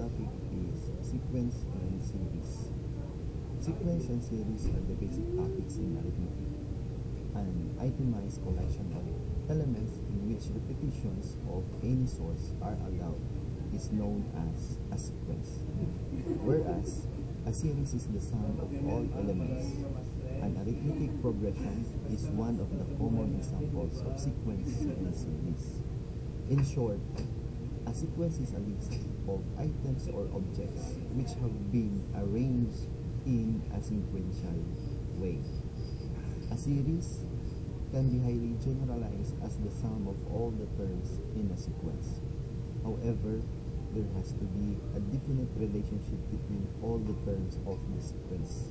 topic is sequence and series. Sequence and series are the basic topics in arithmetic. An itemized collection of elements in which repetitions of any source are allowed is known as a sequence, whereas a series is the sum of all elements. An arithmetic progression is one of the common examples of sequence and series. In short, a sequence is a list of items or objects which have been arranged in a sequential way. A series can be highly generalized as the sum of all the terms in a sequence. However, there has to be a definite relationship between all the terms of the sequence.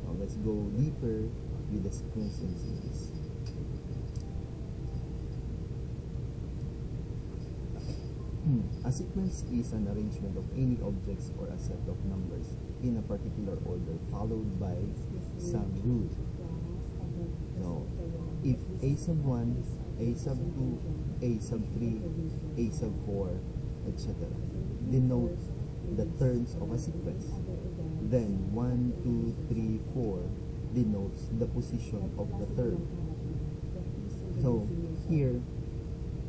Now let's go deeper with the sequence and series. A sequence is an arrangement of any objects or a set of numbers in a particular order followed by some rule. Now, if a sub 1, a sub 2, a sub 3, a sub 4, etc. denote the terms of a sequence, then 1, 2, 3, 4 denotes the position of the term. So, here,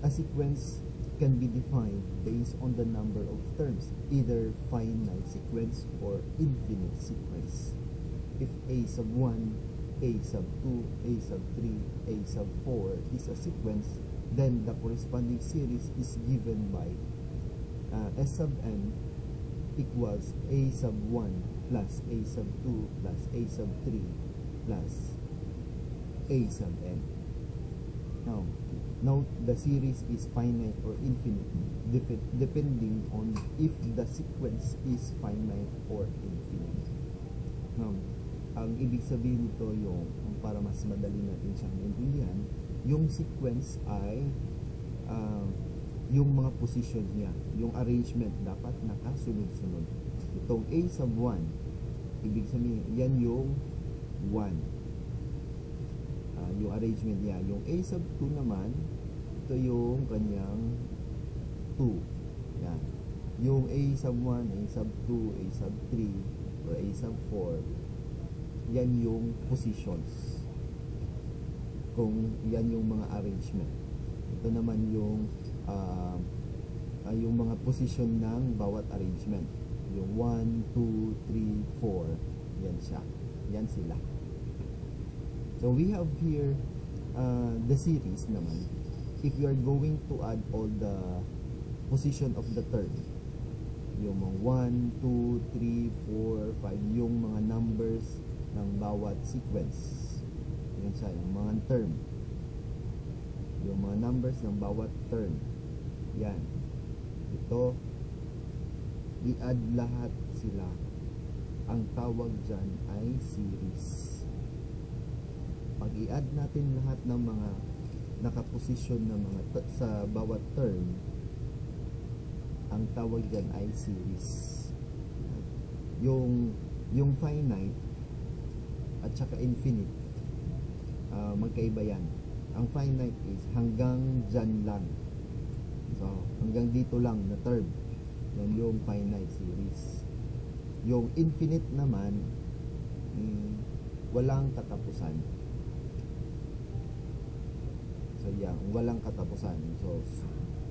a sequence can be defined based on the number of terms, either finite sequence or infinite sequence. If a sub 1, a sub 2, a sub 3, a sub 4 is a sequence, then the corresponding series is given by S sub n equals a sub 1 plus a sub 2 plus a sub 3 plus a sub n. Now, note the series is finite or infinite depending on if the sequence is finite or infinite. Now, ang ibig sabihin nito para mas madali natin siyang maintindihan, yung sequence ay yung mga position niya, yung arrangement dapat nakasunod-sunod. Itong a sub 1, ibig sabihin, yan yung 1. Yung arrangement niya. Yung a sub 2 naman, ito yung kanyang 2. Yan. Yung a sub 1, a sub 2, a sub 3, or a sub 4, yan yung positions. Kung yan yung mga arrangement. Ito naman yung mga position ng bawat arrangement. Yung 1, 2, 3, 4, yan siya. Yan sila. So we have here the series naman. If you are going to add all the position of the term, yung mga 1, 2, 3, 4, 5, yung mga numbers ng bawat sequence. Yan siya, yung mga term. Yung mga numbers ng bawat term. Yan. Ito, i-add lahat sila. Ang tawag dyan ay series. Pag i-add natin lahat ng mga nakaposisyon na mga sa bawat term, ang tawag dyan ay series. Yung finite at saka infinite, magkaiba yan. Ang finite is hanggang dyan lang. So, hanggang dito lang na term. Yan yung finite series. Yung infinite naman, walang katapusan. So, yan, walang katapusan.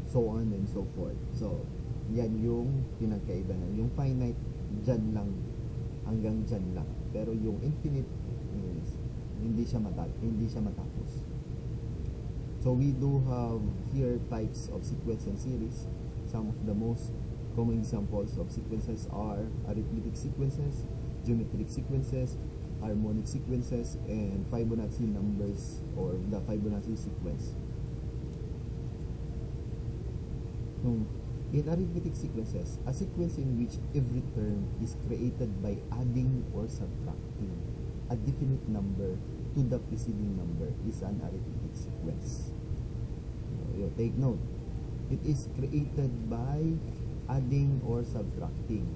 So on and so forth. So, yan yung pinagkaiba na. Yung finite, dyan lang, hanggang dyan lang. Pero yung infinite is, hindi siya matapos. So, we do have here types of sequence and series. Some of the most common examples of sequences are arithmetic sequences, geometric sequences, harmonic sequences, and Fibonacci numbers or the Fibonacci sequence. In arithmetic sequences, a sequence in which every term is created by adding or subtracting a definite number to the preceding number is an arithmetic sequence. Take note, it is created by adding or subtracting.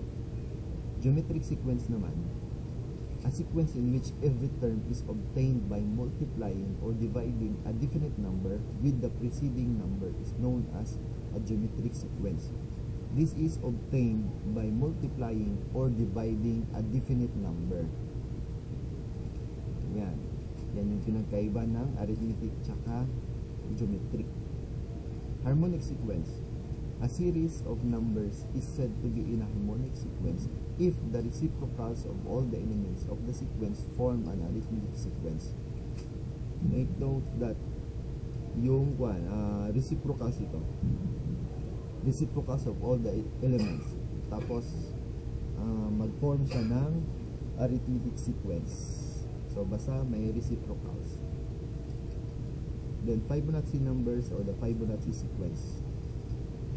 Geometric sequence naman, a sequence in which every term is obtained by multiplying or dividing a definite number with the preceding number is known as a geometric sequence. This is obtained by multiplying or dividing a definite number. Yan. Yan yung pinagkaiba ng arithmetic tsaka geometric. Harmonic sequence. A series of numbers is said to be in a harmonic sequence if the reciprocals of all the elements of the sequence form an arithmetic sequence. Make note that yung reciprocals ito. Reciprocals of all the elements. Tapos, mag-form siya ng arithmetic sequence. So, basta may reciprocals. Then, Fibonacci numbers or the Fibonacci sequence.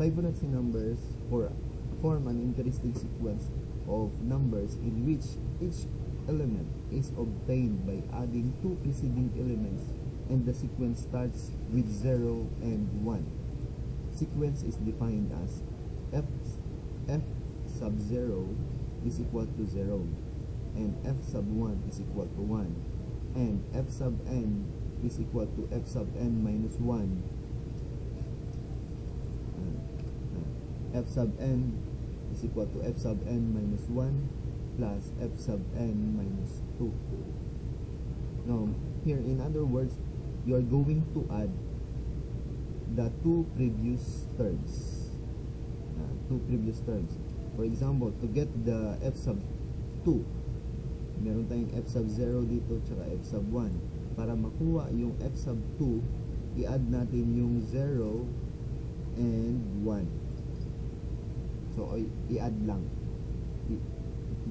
Fibonacci numbers form an interesting sequence of numbers in which each element is obtained by adding two preceding elements, and the sequence starts with 0 and 1. Sequence is defined as f sub 0 is equal to 0, and f sub 1 is equal to 1, and f sub n is equal to f sub n minus 1. F sub n is equal to f sub n minus 1 plus f sub n minus 2. Now, here, in other words, you are going to add the two previous terms. For example, to get the f sub 2, meron tayong f sub 0 dito tsaka f sub 1. Para makuha yung f sub 2, i-add natin yung 0 and 1. So, i-add lang.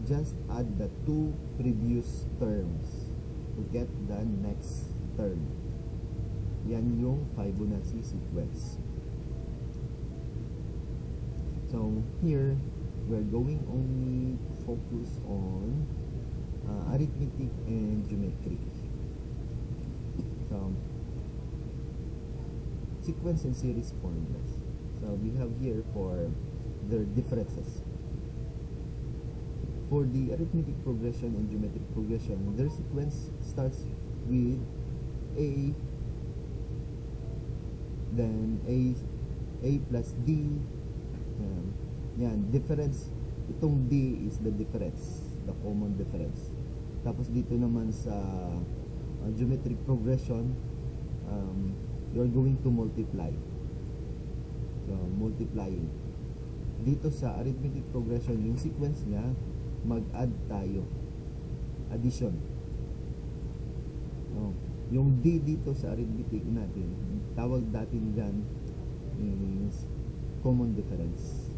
Just add the two previous terms to get the next term. Yan yung Fibonacci sequence. So, here, we're going only to focus on arithmetic and geometric. So, sequence and series formulas. So, we have here for their differences. For the arithmetic progression and geometric progression, their sequence starts with A, then A plus D. Yan, difference. Itong D is the difference, the common difference. Tapos dito naman sa geometric progression, you're going to multiply. So, multiplying. Dito sa arithmetic progression, yung sequence niya, mag-add tayo. Addition. Yung D dito sa arithmetic natin, tawag natin dyan is common difference.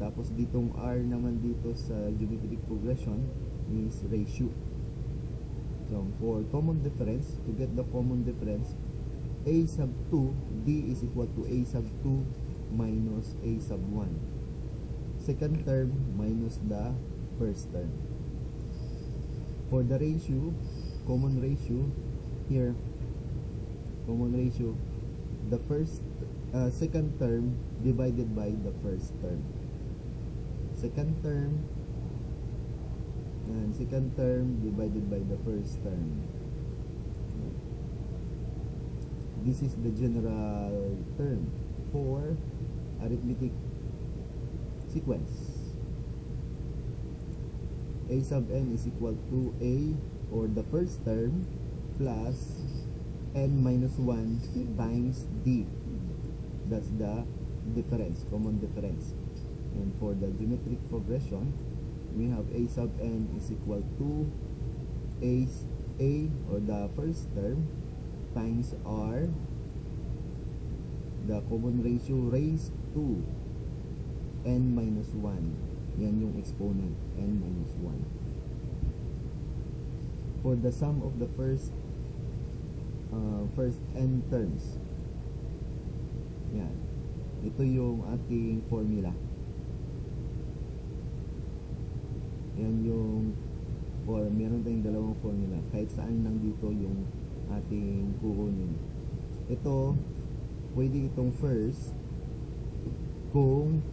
Tapos ditong R naman dito sa geometric progression is ratio. So, for common difference, to get the common difference, A sub 2, D is equal to A sub 2 minus A sub 1. Second term minus the first term. For the ratio, common ratio, here, common ratio, the second term divided by the first term. Second term and second term divided by the first term. This is the general term for arithmetic sequence. A sub n is equal to A, or the first term, plus n minus 1 times D. That's the difference, common difference. And for the geometric progression, we have A sub n is equal to A, or the first term, times R, the common ratio raised to n minus 1. Yan yung exponent, n minus 1. For the sum of the first n terms, yan, ito yung ating formula. Yan yung meron tayong dalawang formula. Kahit saan lang dito yung ating kukunin. Ito, pwede itong first kung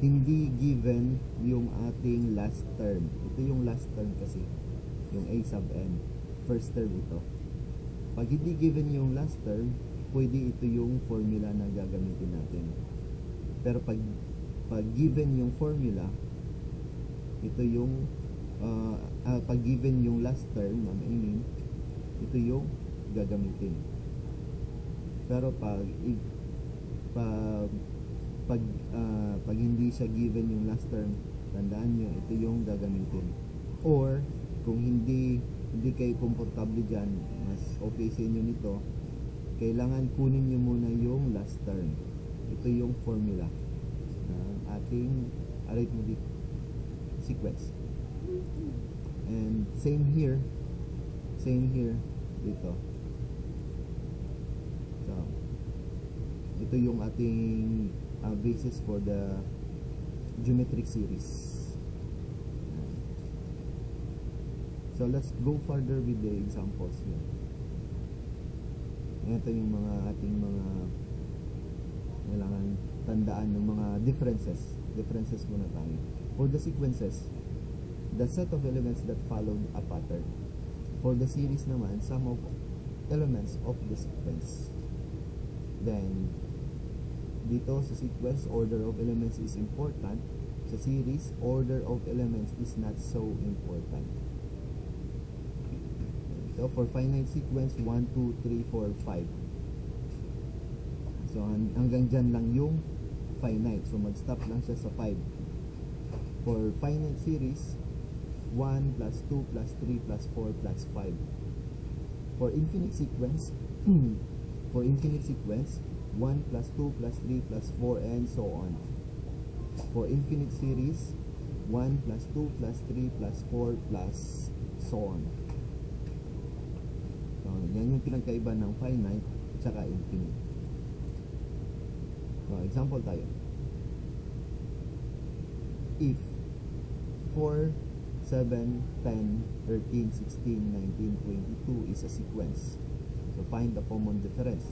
hindi given yung ating last term. Ito yung last term kasi, yung A sub n, first term ito. Pag hindi given yung last term, pwede ito yung formula na gagamitin natin. Pero pag given yung formula, ito yung pag given yung last term, I mean, ito yung gagamitin. Pero pag hindi siya given yung last term, tandaan nyo, ito yung gagamitin. Or kung hindi kayo komportable dyan, mas okay sa inyo nito, kailangan kunin nyo muna yung last term. Ito yung formula ng ating arithmetic sequence. And same here dito. So ito yung ating basis for the geometric series. So let's go further with the examples here. Ito yung mga ating mga kailangan tandaan ng mga differences muna tayo. For the sequences, the set of elements that followed a pattern. For the series naman, sum of elements of the sequence. Then dito sa sequence, order of elements is important. Sa series, order of elements is not so important. So for finite sequence, 1, 2, 3, 4, 5. So hanggang dyan lang yung finite. So mag-stop lang siya sa 5. For finite series, 1 plus 2 plus 3 plus 4 plus 5. For infinite sequence, 1 plus 2 plus 3 plus 4 and so on. For infinite series, 1 plus 2 plus 3 plus 4 plus so on. So, yan yung pinagkaiba ng finite tsaka infinite. So, example tayo. If 4, 7, 10, 13, 16, 19, 22 is a sequence, so find the common difference.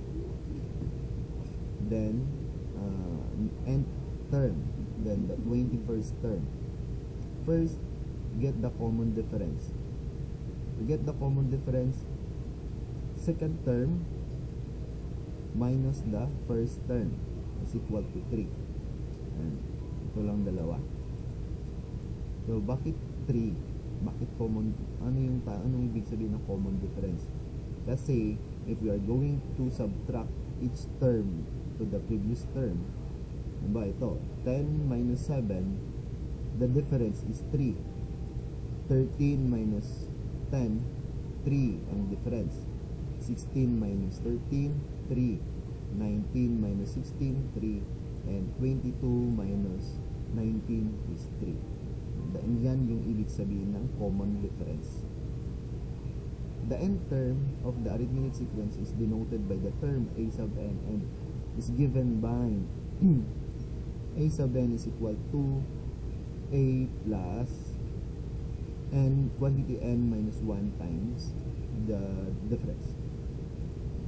Then nth term, then the 21st term. First, get the common difference. To get the common difference, second term minus the first term is equal to 3. And ito lang dalawa. So bakit 3? Bakit common? Anong ibig sabihin ng common difference? Kasi if we are going to subtract each term to the previous term, diba ito, 10 minus 7, the difference is 3. 13 minus 10, 3 ang difference. 16 minus 13, 3. 19 minus 16, 3. And 22 minus 19 is 3. Yan yung ibig sabihin ng common difference. The nth term of the arithmetic sequence is denoted by the term a sub n and is given by a sub n is equal to a plus n quantity n minus 1 times the difference.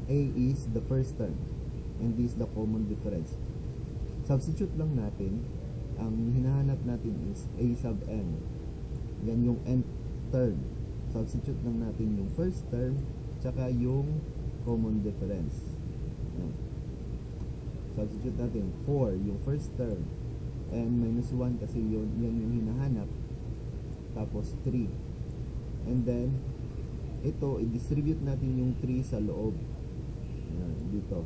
A is the first term and this is the common difference. Substitute lang natin. Ang hinahanap natin is a sub n. Yan yung nth term. Substitute lang natin yung first term tsaka yung common difference. Yan. Substitute natin 4 yung first term, n minus 1 kasi yan yung hinahanap, tapos 3, and then ito i-distribute natin yung 3 sa loob. Yan, dito.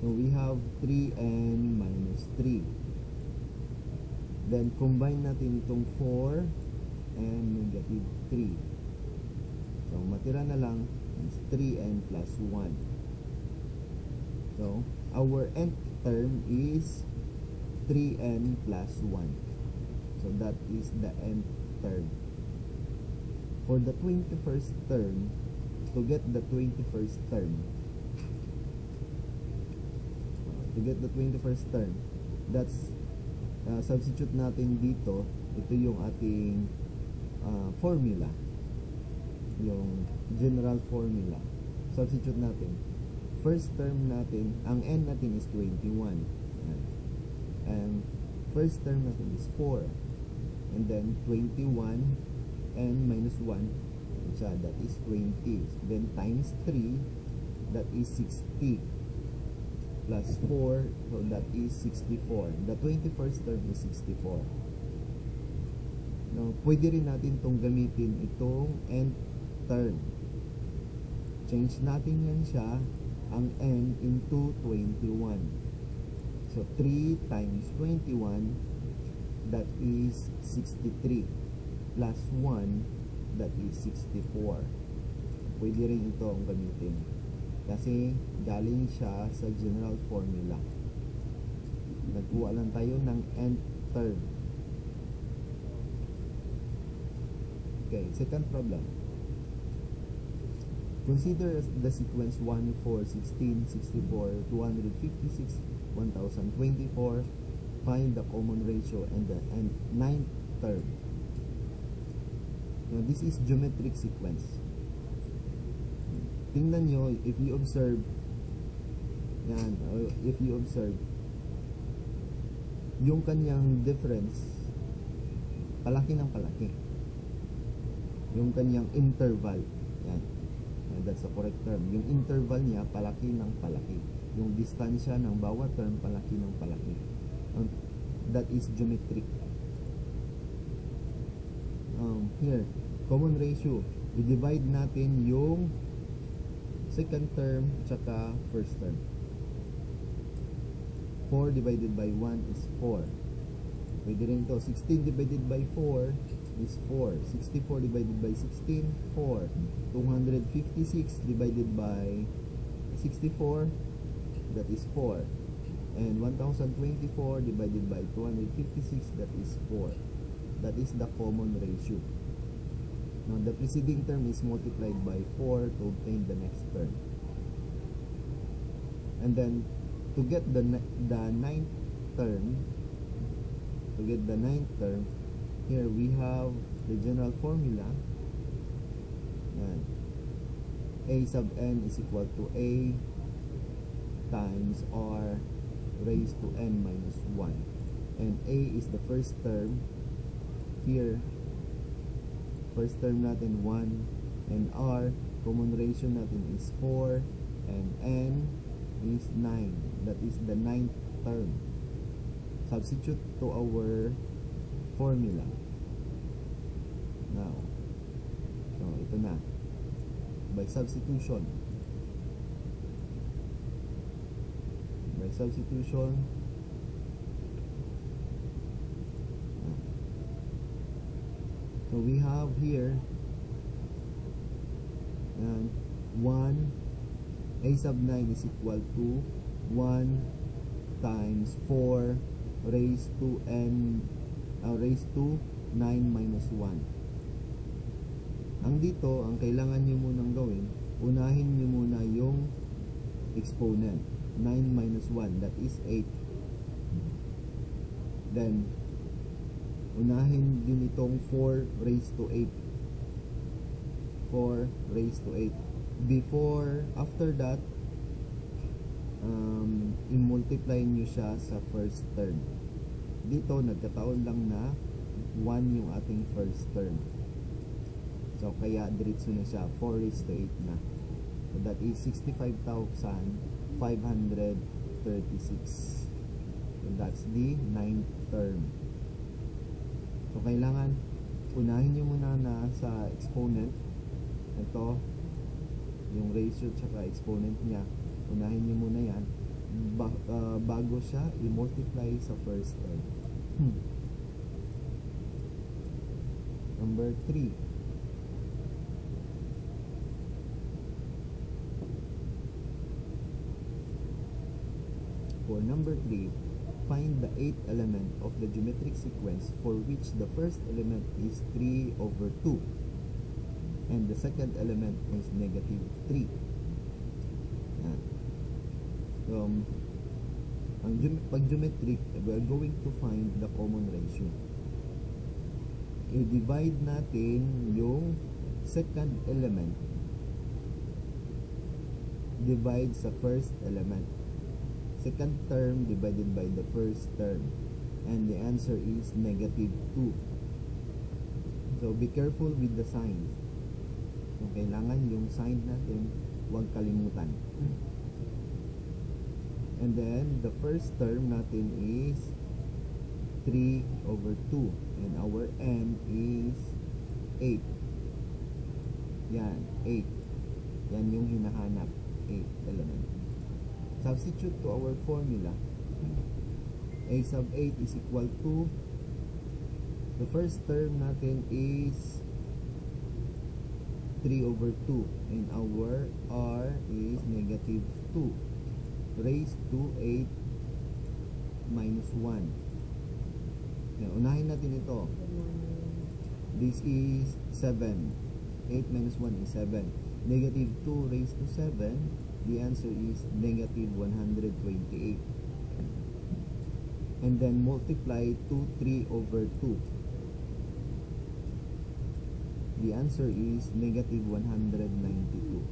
So we have 3n minus 3. Then combine natin itong 4 and negative 3. So matira na lang is 3n plus 1. So our nth term is 3n plus 1. So that is the nth term. For the 21st term, to get the 21st term, that's substitute natin dito. Ito yung ating formula, yung general formula. Substitute natin. First term natin, ang n natin is 21. And first term natin is 4. And then 21 n minus 1, that is 20. Then times 3, that is 60. plus 4, so that is 64. The 21st term is 64. Now, pwede rin natin itong gamitin itong nth term. Change natin yan siya, ang n into 21. So, 3 times 21, that is 63. Plus 1, that is 64. Pwede rin ito ang gamitin. Kasi galing siya sa general formula. Nagkuha lang tayo ng nth term. Okay, second problem. Consider the sequence 1, 4, 16, 64, 256, 1024. Find the common ratio and the ninth term. Now, this is geometric sequence. Tingnan nyo, if you observe, yan, if you observe, yung kanyang difference, palaki ng palaki. Yung kanyang interval, yan, that's the correct term. Yung interval niya, palaki ng palaki. Yung distansya ng bawat term, palaki ng palaki. That is geometric. Here, common ratio. I-divide natin yung second term tsaka first term. 4 divided by 1 is 4. Pwede rin ito. 16 divided by 4 is 4. 64 divided by 16, 4. 256 divided by 64, that is 4. And 1024 divided by 256, that is 4. That is the common ratio. Now, the preceding term is multiplied by 4 to obtain the next term. And then, to get the ninth term, here we have the general formula. And a sub n is equal to a times r raised to n minus 1. And a is the first term. Here, first term natin 1, and r, common ratio natin is 4, and n is 9. That is the ninth term. Substitute to our formula. Now, so ito na. By substitution. So we have here and 1, a sub 9 is equal to 1 times 4 raised to n raised to 9 minus 1. Ang dito, ang kailangan nyo munang gawin, unahin nyo muna yung exponent. 9 minus 1, that is 8. Then, unahin din itong 4 raised to 8. 4 raised to 8. After that, i-multiply nyo siya sa first term. Dito, nagkataon lang na 1 yung ating first term. So, kaya diretso na siya. 4 raised to 8 na. So, that is 65,536. So, that's the ninth term. So, kailangan unahin nyo muna na sa exponent. Ito, yung ratio tsaka exponent niya. Unahin nyo muna yan bago siya i-multiply sa first term. Number 3. For number 3, find the 8th element of the geometric sequence for which the first element is 3 over 2 and the second element is negative 3. Yan. So, pag geometric, we are going to find the common ratio. I-divide natin yung second element divide sa first element. Second term divided by the first term, and the answer is negative 2. So be careful with the signs. So kailangan yung sign natin huwag kalimutan. And then, the first term natin is 3 over 2. And our n is 8. Yan, 8. Yan yung hinahanap. 8 element. Substitute to our formula. A sub 8 is equal to, the first term natin is 3 over 2. And our r is negative 2. Raised to 8 minus 1. Yan, unahin natin ito. This is 7. 8 minus 1 is 7. Negative 2 raised to 7. The answer is negative 128. And then multiply to 3 over 2. The answer is negative 192.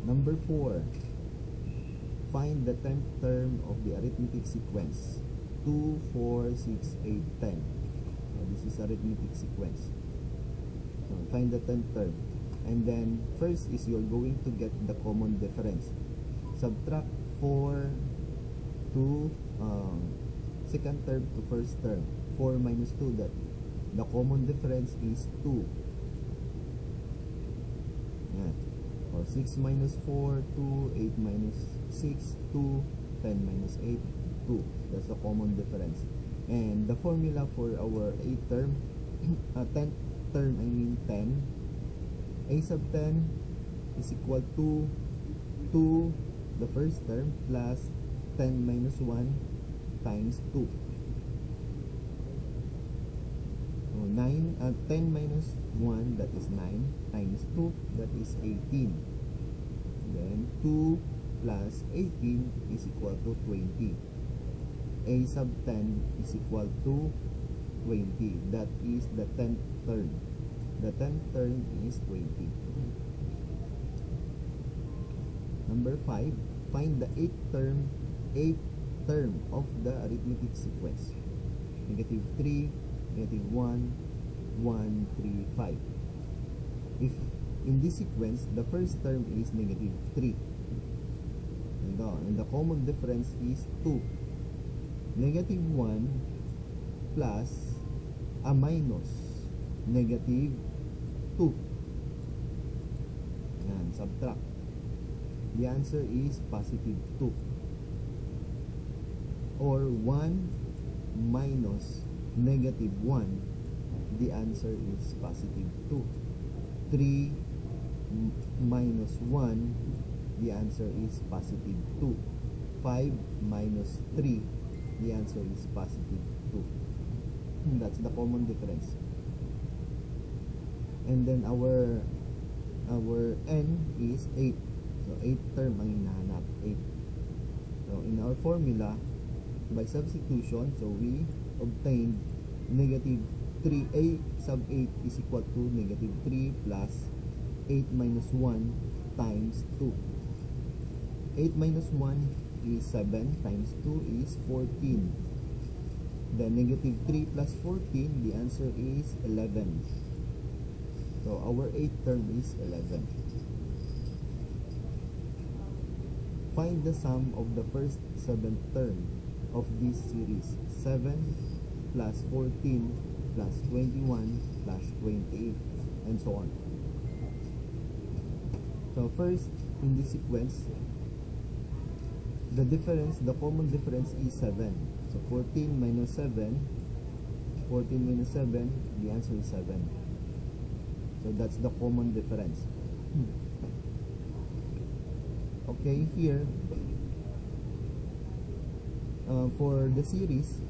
Number 4. Find the 10th term of the arithmetic sequence. 2, 4, 6, 8, 10. So this is arithmetic sequence. So find the 10th term. And then first is you're going to get the common difference. Subtract 4 to second term to first term. 4 minus 2, that the common difference is 2. Yan. Or 6 minus 4, 2, 8 minus 6, 2, 10 minus 8, 2. That's the common difference. And the formula for our 8th term, 10th term, I mean 10, a sub 10 is equal to 2, the first term, plus 10 minus 1 times 2. So 10 minus 1, that is 9, times 2, that is 18. Then 2 plus 18 is equal to 20. A sub 10 is equal to 20. That is the 10th term. The 10th term is 20. Number 5. Find the 8th term of the arithmetic sequence. Negative 3, negative 1, 1, 3, 5. If in this sequence, the first term is negative 3. And the common difference is 2. Negative 1 plus a minus negative 2. Yan, subtract. The answer is positive 2. Or 1 minus negative 1. The answer is positive 2. 3 minus 1. The answer is positive 2. 5 minus 3. The answer is positive 2. That's the common difference. And then our n is 8. So 8th term ang hinahanap, 8. So in our formula, by substitution, so we obtained negative 3a sub 8 is equal to negative 3 plus 8 minus 1 times 2. 8 minus 1 is 7 times 2 is 14. Then negative 3 plus 14, the answer is 11. So our 8th term is 11. Find the sum of the first 7th term of this series. 7 plus 14 plus 21 plus 28 and so on. So first, in this sequence, the common difference is 7. So 14 minus 7, 14 minus 7, the answer is 7. So that's the common difference. Okay, here, for the series,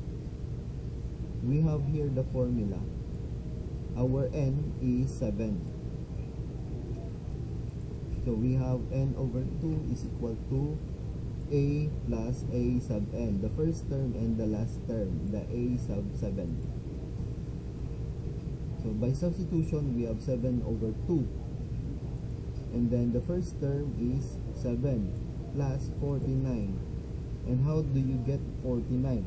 we have here the formula. Our n is 7. So we have n over 2 is equal to a plus a sub n. The first term and the last term, the a sub 7. So by substitution, we have 7 over 2. And then the first term is 7 plus 49. And how do you get 49?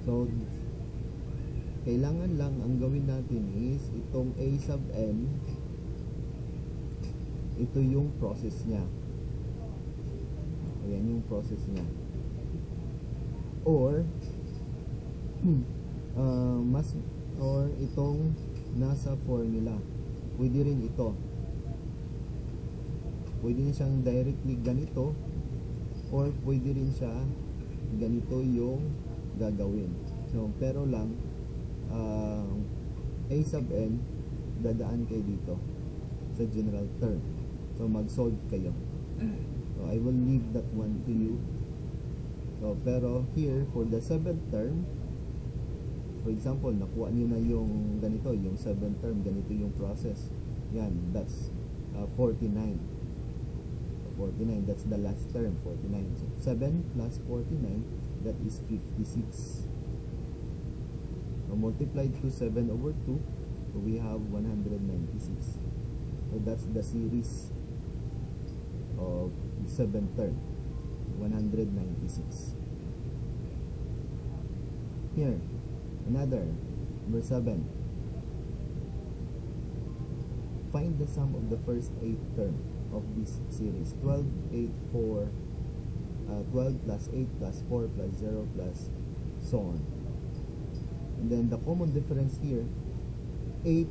So, kailangan lang ang gawin natin is itong a sub n ito yung process niya. Ayan yung process niya. Or or itong nasa formula, pwede rin ito, pwede rin siyang directly ganito, or pwede rin siya ganito yung gagawin. So pero lang A sub n, dadaan kayo dito sa general term, so mag-solve kayo. So I will leave that one to you. So pero here for the 7th term, for example, nakuha nyo na yung ganito, yung 7th term, ganito yung process. Yan, that's 49. So 49, that's the last term, 49. So 7 plus 49, that is 56. So multiplied to 7 over 2, so we have 196. So that's the series of 7th term, 196. Here, another, number 7. Find the sum of the first 8 term of this series. 12, 8, 4, 12 plus 8 plus 4 plus 0 plus so on. And then the common difference here, 8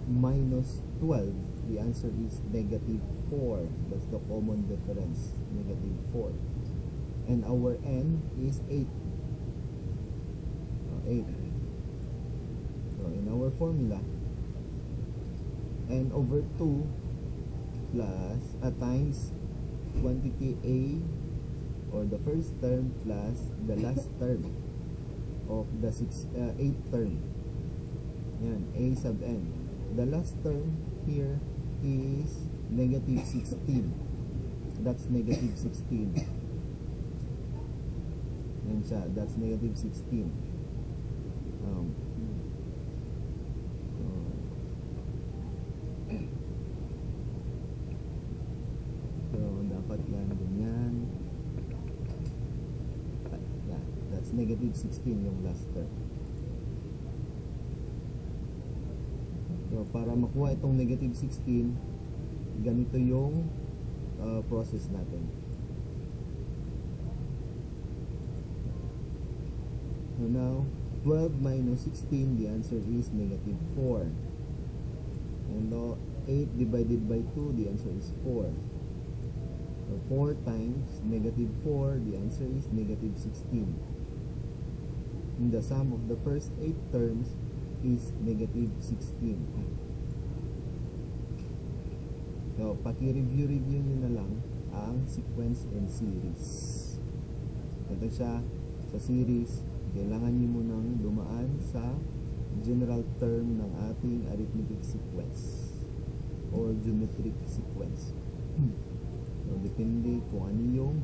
minus 12, the answer is negative 4. That's the common difference, negative 4. And our n is 8. 8. So in our formula, n over 2 plus times quantity a, or the first term, plus the last term of the 8th term. Yan, a sub n. The last term here is negative 16. That's negative 16. Yan siya, that's negative 16. So dapat yan ganyan. Yeah, that's negative 16 yung last term. So para makuha itong negative 16, ganito yung process natin. So now 12 minus 16, the answer is negative 4. And 8 divided by 2, the answer is 4. So 4 times negative 4, the answer is negative 16. And the sum of the first 8 terms is negative 16. So paki-review nyo na lang ang sequence and series. Ito siya sa series. Kailangan nyo munang dumaan sa general term ng ating arithmetic sequence or geometric sequence. So, depende kung ano yung